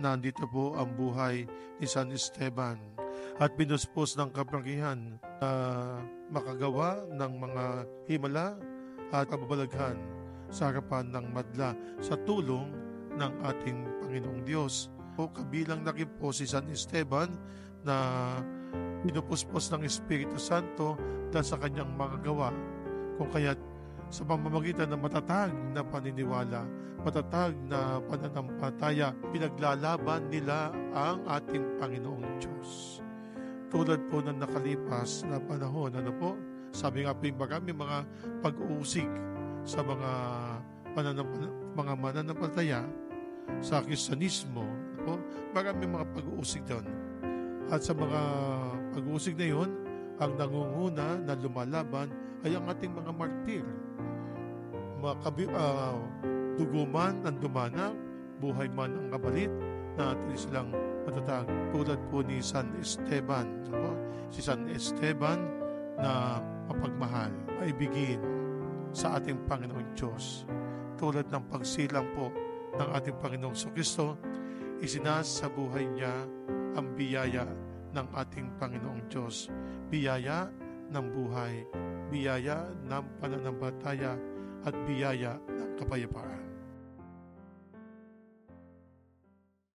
nandito po ang buhay ni San Esteban at pinuspos ng kapangyarihan na makagawa ng mga himala at kababalaghan sa harapan ng madla sa tulong ng ating Panginoong Diyos. O kabilang na rin po si San Esteban na pinupuspos ng Espiritu Santo dahil sa kanyang mga gawa. Kung kaya't sa pamamagitan ng matatag na paniniwala, matatag na pananampalataya, pinaglalaban nila ang ating Panginoong Diyos. Tulad po ng nakalipas na panahon, sabi nga po yung marami mga pag-uusig sa mga mananampalataya sa Kristiyanismo, marami mga pag-uusig doon. At sa mga pag-uusig na yun, ang nangunguna na lumalaban ay ang ating mga martir. Dugo man ang dumanang, buhay man ang kabalit, na atin silang matatag. Tulad po ni San Esteban. Si San Esteban na mapagmahal, maibigin sa ating Panginoong Diyos. Tulad ng pagsilang po ng ating Panginoong Kristo, isinas sa buhay niya ang biyaya ng ating Panginoong Diyos. Biyaya ng buhay, biyaya ng pananampalataya, at biyaya ng kapayapaan.